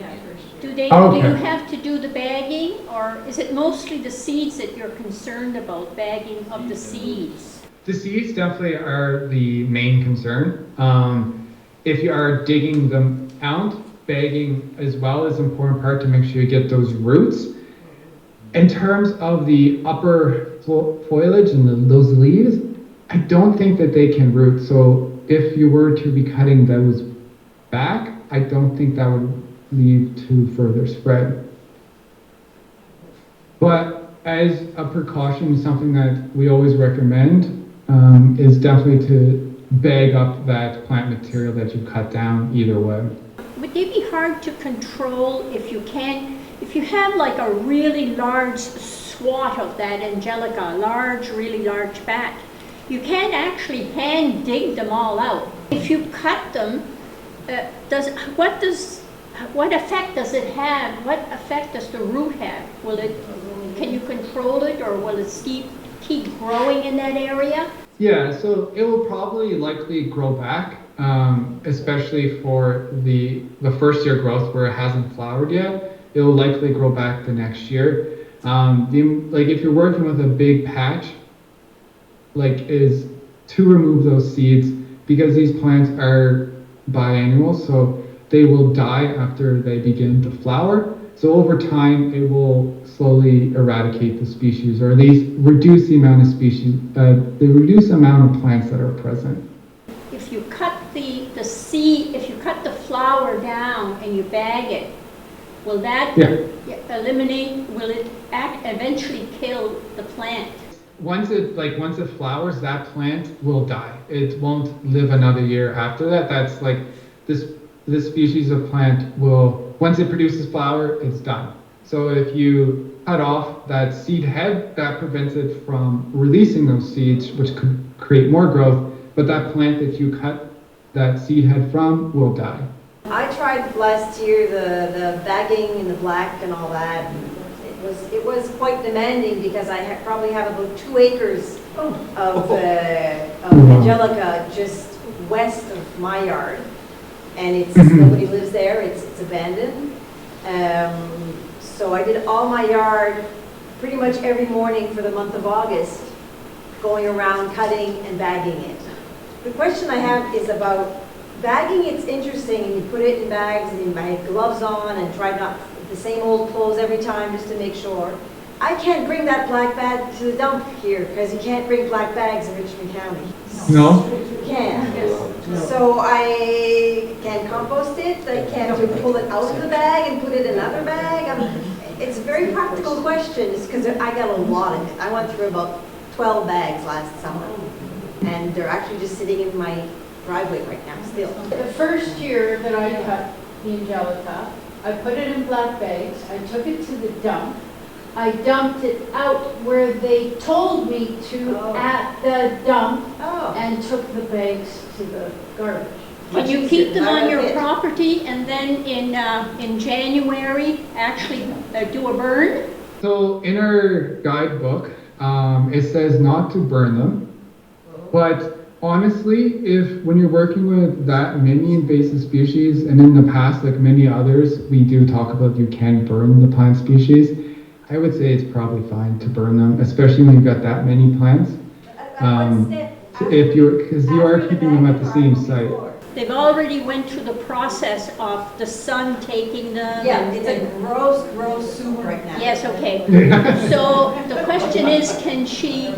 do you have to do the bagging, or is it mostly the seeds that you're concerned about, bagging of the seeds? The seeds definitely are the main concern. If you are digging them out, bagging as well is an important part to make sure you get those roots. In terms of the upper foliage and those leaves, I don't think that they can root. So if you were to be cutting those back, I don't think that would lead to further spread. But as a precaution, something that we always recommend is definitely to bag up that plant material that you cut down either way. Would they be hard to control if you have like a really large swath of that Angelica, really large patch? You can't actually hand dig them all out. If you cut them, what effect does it have? What effect does the root have? Can you control it, or will it keep growing in that area? Yeah, so it will probably likely grow back, especially for the first year growth where it hasn't flowered yet. It will likely grow back the next year. If you're working with a big patch, is to remove those seeds, because these plants are biannual, so they will die after they begin to flower. So over time, it will slowly eradicate the species, or at least reduce the amount of species, reduce the amount of plants that are present. If you cut the seed, if you cut the flower down and you bag it, will that eliminate? Will it eventually kill the plant? Once it flowers, that plant will die. It won't live another year after that. That's like this species of plant will, once it produces flower, it's done. So if you cut off that seed head, that prevents it from releasing those seeds, which could create more growth. But that plant that you cut that seed head from will die. I tried last year the bagging and the black and all that. It was quite demanding, because I probably have about 2 acres of Angelica just west of my yard, and it's nobody lives there. It's abandoned. So I did all my yard pretty much every morning for the month of August, going around cutting and bagging it. The question I have is about bagging. It's interesting, and you put it in bags, and I had gloves on and tried not the same old clothes every time just to make sure. I can't bring that black bag to the dump here, because you can't bring black bags in Richmond County. No? You can't. So I can't compost it. I can't pull it out of the bag and put it in another bag. It's a very practical question, because I got a lot of it. I went through about 12 bags last summer, and they're actually just sitting in my driveway right now still. The first year that I cut the Angelica, I put it in black bags. I took it to the dump. I dumped it out where they told me to at the dump, and took the bags to the garbage. Can you keep them on your property and then in January actually do a burn? So in our guidebook, it says not to burn them, but Honestly, when you're working with that many invasive species, and in the past, like many others, we do talk about you can burn the plant species. I would say it's probably fine to burn them, especially when you've got that many plants. Because you are keeping them at the same site. They've already went through the process of the sun taking them. Yeah, it's a gross soup right now. Yes, okay. So the question is, can she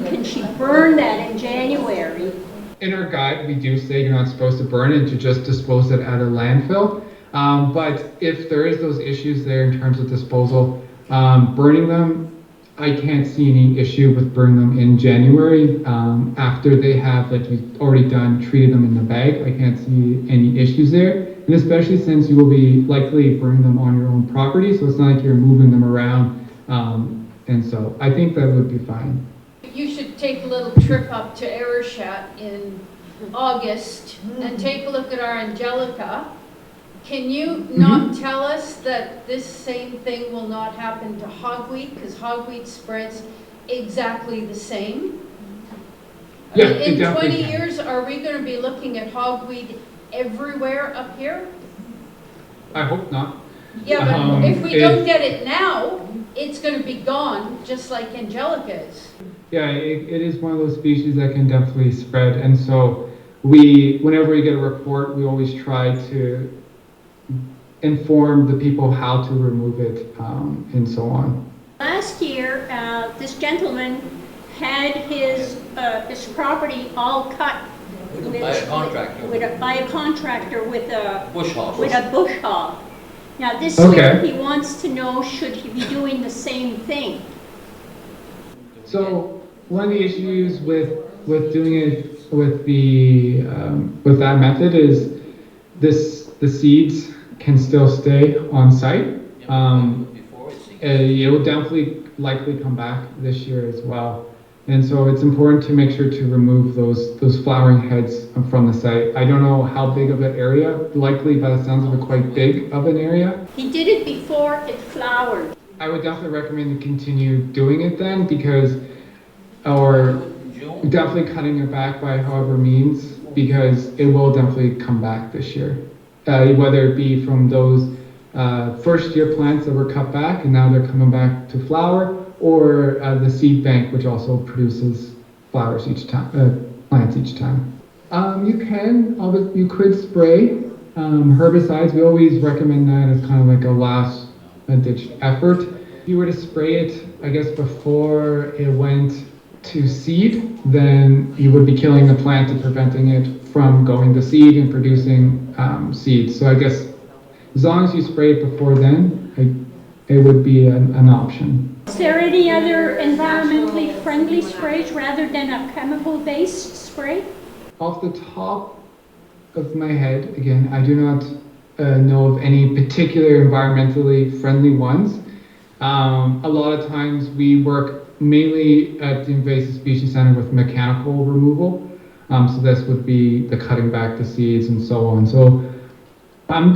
burn that in January? In our guide, we do say you're not supposed to burn it, to just dispose it at a landfill. But if there is those issues there in terms of disposal, burning them, I can't see any issue with burning them in January. After they have, like you've already done, treated them in the bag, I can't see any issues there. And especially since you will be likely burning them on your own property, so it's not like you're moving them around. And so I think that would be fine. You should take a little trip up to Arishat in August and take a look at our Angelica. Can you not tell us that this same thing will not happen to hogweed, because hogweed spreads exactly the same? Yeah, In 20 years, are we going to be looking at hogweed everywhere up here? I hope not. Yeah, but if we don't get it now, it's going to be gone, just like Angelica is. Yeah, it is one of those species that can definitely spread. And so whenever we get a report, we always try to inform the people how to remove it and so on. Last year, this gentleman had his property all cut By a contractor. by a contractor with a Bush hog. bush hog. Now this Okay. year he wants to know, should he be doing the same thing? So one of the issues with doing it with that method is the seeds can still stay on site. It will definitely likely come back this year as well. And so it's important to make sure to remove those flowering heads from the site. I don't know how big of an area, likely by the sounds of it quite big of an area. He did it before it flowered. I would definitely recommend to continue doing it then, or definitely cutting it back by however means, because it will definitely come back this year. Whether it be from those first year plants that were cut back and now they're coming back to flower, or the seed bank, which also produces flowers each time, plants each time. You could spray herbicides. We always recommend that as kind of like a last ditch effort. If you were to spray it, I guess before it went to seed, then you would be killing the plant and preventing it from going to seed and producing seeds. So I guess as long as you spray it before then, it would be an option. Is there any other environmentally friendly sprays rather than a chemical-based spray? Off the top of my head, again, I do not know of any particular environmentally friendly ones. A lot of times we work mainly at the Invasive Species Center with mechanical removal. So this would be the cutting back the seeds and so on. So I'm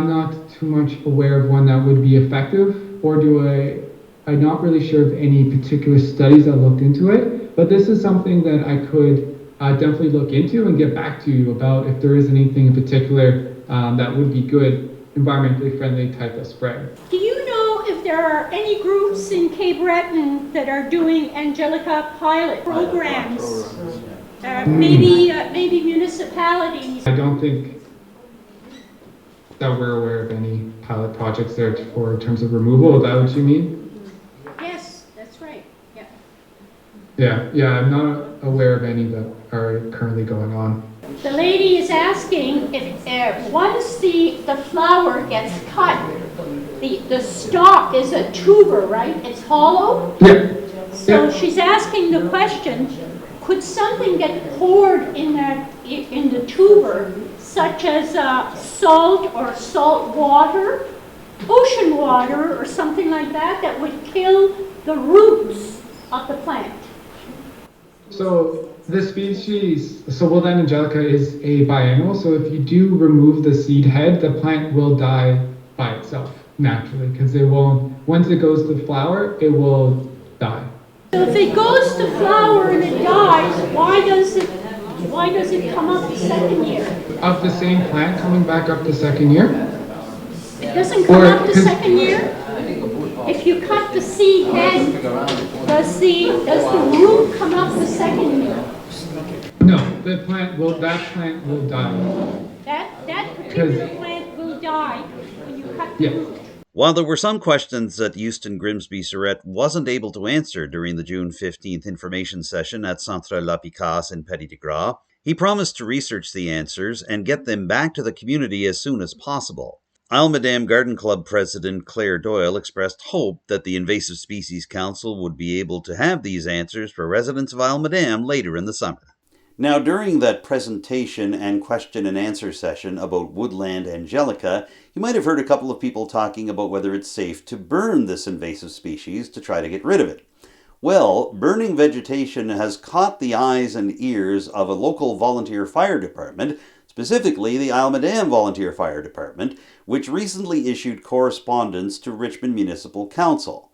not too much aware of one that would be effective, or I'm not really sure of any particular studies that looked into it, but this is something that I could definitely look into and get back to you about if there is anything in particular that would be good, environmentally friendly type of spray. Do you know if there are any groups in Cape Breton that are doing Angelica pilot programs? Maybe municipalities? I don't think that we're aware of any pilot projects there in terms of removal. Is that what you mean? Yes, that's right. Yeah. Yeah, I'm not aware of any that are currently going on. The lady is asking if once the flower gets cut, the stalk is a tuber, right? It's hollow? Yeah. So she's asking the question, could something get poured in the tuber, such as salt or salt water, ocean water or something like that, that would kill the roots of the plant? So the species, Woodland Angelica is a biennial, so if you do remove the seed head, the plant will die by itself naturally, because once it goes to flower, it will die. So if it goes to flower and it dies, why does it Why does it come up the second year? Of the same plant coming back up the second year? It doesn't come Or- up the second year? If you cut the seed head, does the root come up the second year? No, that plant will die. That particular plant will die when you cut the Yeah. root. While there were some questions that Houston Grimsby Surrett wasn't able to answer during the June 15th information session at Centre La Picasse in Petit de Grat, he promised to research the answers and get them back to the community as soon as possible. Isle Madame Garden Club President Claire Doyle expressed hope that the Invasive Species Council would be able to have these answers for residents of Isle Madame later in the summer. Now, during that presentation and question and answer session about Woodland Angelica, you might have heard a couple of people talking about whether it's safe to burn this invasive species to try to get rid of it. Well, burning vegetation has caught the eyes and ears of a local volunteer fire department, specifically the Isle Madame Volunteer Fire Department, which recently issued correspondence to Richmond Municipal Council.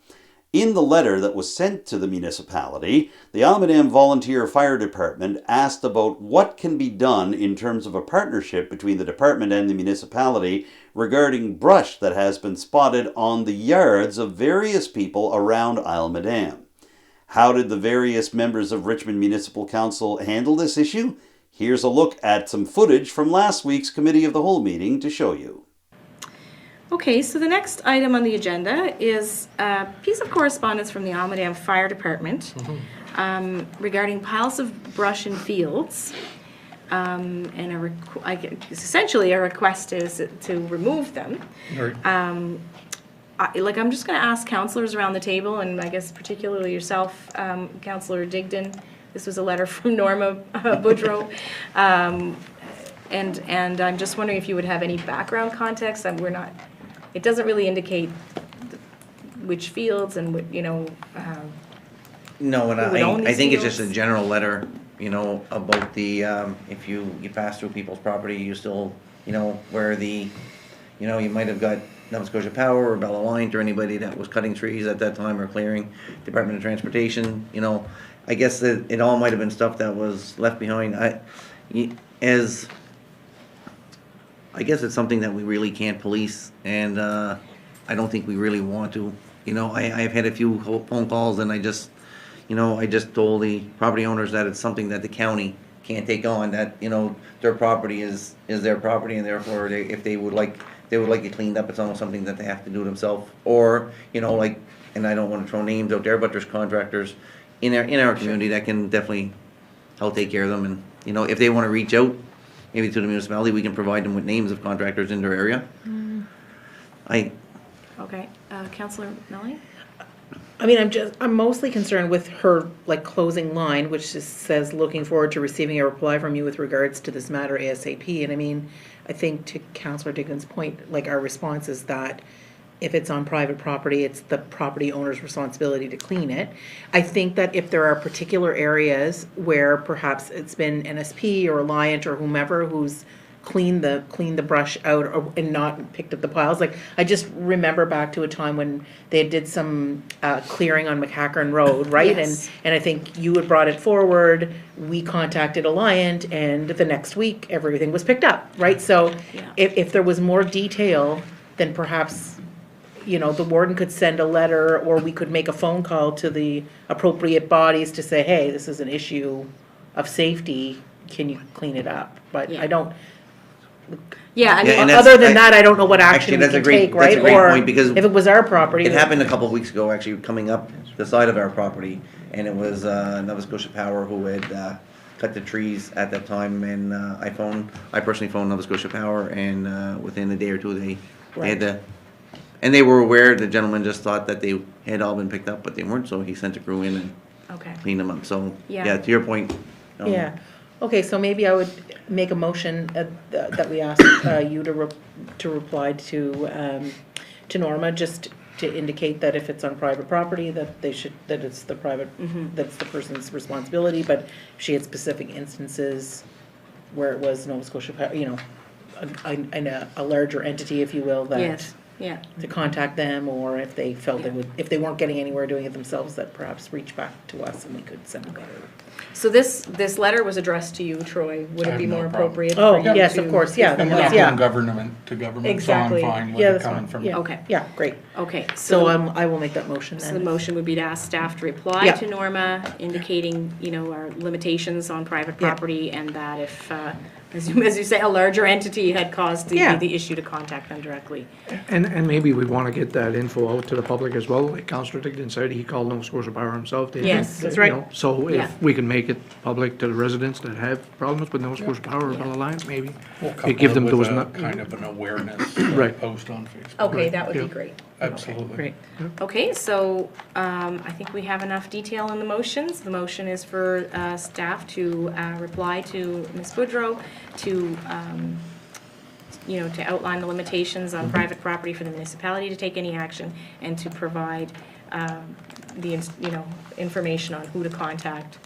In the letter that was sent to the municipality, the Isle Madame Volunteer Fire Department asked about what can be done in terms of a partnership between the department and the municipality regarding brush that has been spotted on the yards of various people around Isle Madame. How did the various members of Richmond Municipal Council handle this issue? Here's a look at some footage from last week's Committee of the Whole meeting to show you. Okay, so the next item on the agenda is a piece of correspondence from the Isle Madame Fire Department regarding piles of brush in fields, and essentially a request is to remove them. I'm just going to ask councillors around the table, and I guess particularly yourself, Councillor Digdon. This was a letter from Norma Boudreau. And I'm just wondering if you would have any background context. It doesn't really indicate which fields and what, No, and who would own I these think it's just a fields? general letter, about the, if you pass through people's property, you still, where you might have got Nova Scotia Power or Bella Line or anybody that was cutting trees at that time or clearing, Department of Transportation, I guess that it all might have been stuff that was left behind. I guess it's something that we really can't police, and I don't think we really want to. I've had a few phone calls, and I just told the property owners that it's something that the county can't take on. That their property is their property, and therefore, if they would like it cleaned up, it's almost something that they have to do themselves. Or and I don't want to throw names out there, but there's contractors in our community that can definitely help take care of them, and if they want to reach out. Maybe to the municipality, we can provide them with names of contractors in their area. Okay, Councillor Melanie? I mean, I'm mostly concerned with her closing line, which just says, looking forward to receiving a reply from you with regards to this matter ASAP. And I mean, I think to Councillor Digdon's point, our response is that if it's on private property, it's the property owner's responsibility to clean it. I think that if there are particular areas where perhaps it's been NSP or Alliant or whomever who's cleaned the brush out and not picked up the piles. I just remember back to a time when they did some clearing on McHackern Road, right? Yes. And I think you had brought it forward. We contacted Alliant, and the next week everything was picked up, right? So Yeah. if there was more detail, then perhaps the warden could send a letter, or we could make a phone call to the appropriate bodies to say, hey, this is an issue of safety, can you clean it up? But Yeah. I don't, Yeah, I mean, Yeah, and that's- other than that, I don't know what action Actually, we that's a can great- take, that's a right? great Or point, because if it was our property. It happened a couple of weeks ago, actually, coming up the side of our property, and it was Nova Scotia Power who had cut the trees at that time, and I personally phoned Nova Scotia Power, and within a day or two, they had and they were aware. The gentleman just thought that they had all been picked up, but they weren't, so he sent a crew in and okay. cleaned them up. So, Yeah. yeah, to your point. Yeah, okay, so maybe I would make a motion that we ask you to reply to Norma, just to indicate that if it's on private property, that it's the that's the person's responsibility, but if she had specific instances where it was Nova Scotia, a larger entity, if you will, that Yes. Yeah. to contact them, or if they felt they would, if they weren't getting anywhere doing it themselves, that perhaps reach back to us and we could send a letter. So this letter was addressed to you, Troy. Would I it be have no more problem. appropriate for Oh, you yes, to- of course, yeah. And we're then not yeah. doing government to government, Exactly. so I'm fine with Yeah, it that's coming fine. from. Yeah. Okay. Yeah, great. Okay, So so, I will make that motion so the then. motion would be to ask staff to reply Yeah. to Norma, indicating, our limitations on private Yeah. property, and that if, as you say, a larger entity had caused Yeah. the issue, to contact them directly. And maybe we want to get that info out to the public as well, like Councillor Dickon said, he called Nova Scotia Power himself. didn't he? Yes, that's You right. know, So Yeah. if we can make it public to the residents that have problems with Nova Scotia Power or Bell Alliance, maybe. We'll We couple give them it with those a nu- kind of an awareness Right. post on Facebook. Okay, that would be Yeah. great. Absolutely. Great. Okay, so I think we have enough detail in the motions. The motion is for staff to reply to Ms. Boudreau to, to outline the limitations on private property for the municipality to take any action, and to provide information on who to contact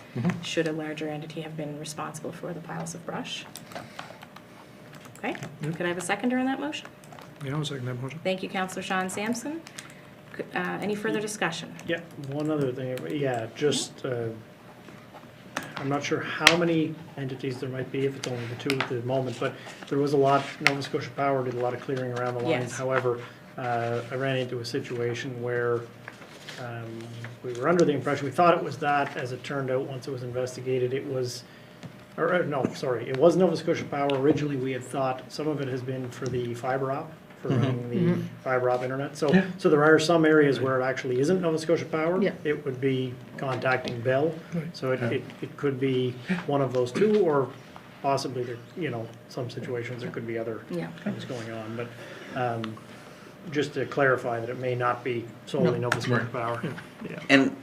should a larger entity have been responsible for the piles of brush. Okay, could I have a seconder on that motion? Yeah, I'll second that motion. Thank you, Councillor Sean Sampson. Any further discussion? Yeah, one other thing, yeah, just, I'm not sure how many entities there might be, if it's only the two at the moment, but there was a lot, Nova Scotia Power did a lot of clearing around the lines. Yes. However, I ran into a situation where we were under the impression, we thought it was that, as it turned out, once it was investigated, it was, no, sorry, it was Nova Scotia Power. Originally, we had thought some of it has been for the fiber op, for running the fiber op internet. So there are some areas where it actually isn't Nova Scotia Power. Yeah. It would be contacting Bell. So it could be one of those two, or possibly there, some situations there could be other Yeah. things going on. But just to clarify that it may not be solely Nova Scotia Power. Yeah. And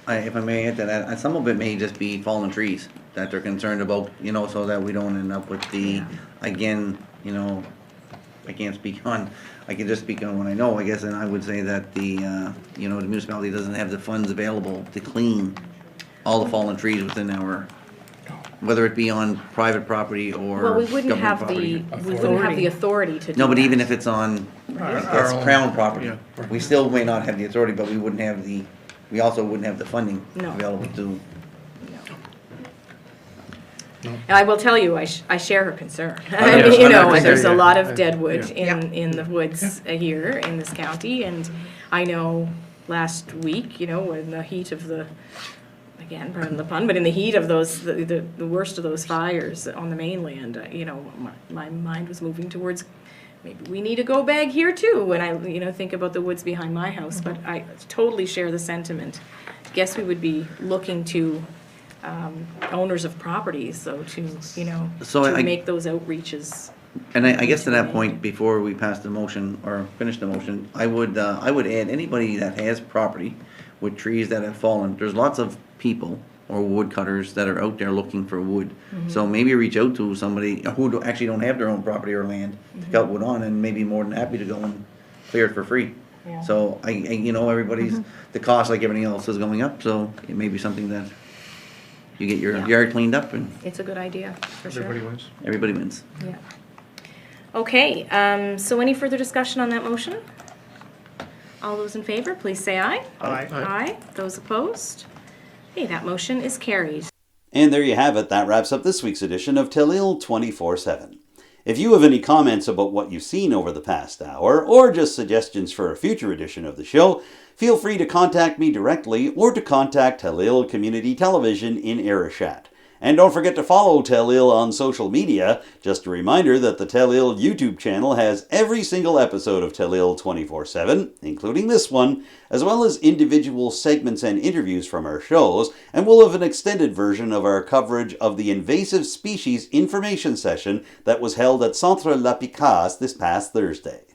if I may add to that, some of it may just be fallen trees that they're concerned about, so that we don't end up with the, again, I can't speak on, I can just speak on what I know, I guess, and I would say that the municipality doesn't have the funds available to clean all the fallen trees within our, whether it be on private property or Well, we wouldn't government have property. the authority to do No, but that. even if it's on, it's own- crown property, Yeah. we still may not have the authority, but we wouldn't have we also wouldn't have the funding No. available to. And I will tell you, I share her concern. yes, I mean, I'm not and there's a concerned, lot yeah. of dead wood Yeah. in the woods here in this county, and I know last week, in the heat of the, again, pardon the pun, but in the heat of those, the worst of those fires on the mainland, my mind was moving towards, maybe we need a go bag here too, when I, think about the woods behind my house, but I totally share the sentiment. Guess we would be looking to owners of properties, so So to I- make those outreaches. And I guess to that point, before we pass the motion or finish the motion, I would add anybody that has property with trees that have fallen. There's lots of people or woodcutters that are out there looking for wood. So maybe reach out to somebody who actually don't have their own property or land to cut wood on, and maybe more than happy to go and clear it for free. Yeah. So everybody's, the cost like everything else is going up, so it may be something that you get your yard cleaned up and It's a good idea, for sure. Everybody wins. everybody wins. Yeah. Okay, so any further discussion on that motion? All those in favor, please say aye. Aye. Aye. Those opposed? Okay, that motion is carried. And there you have it. That wraps up this week's edition of Telile 24/7. If you have any comments about what you've seen over the past hour, or just suggestions for a future edition of the show, feel free to contact me directly or to contact Telile Community Television in Arishat. And don't forget to follow Telile on social media. Just a reminder that the Telile YouTube channel has every single episode of Telile 24/7, including this one, as well as individual segments and interviews from our shows, and we'll have an extended version of our coverage of the invasive species information session that was held at Centre La Picasse this past Thursday.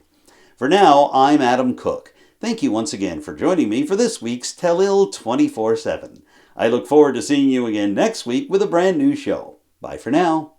For now, I'm Adam Cook. Thank you once again for joining me for this week's Telile 24/7. I look forward to seeing you again next week with a brand new show. Bye for now.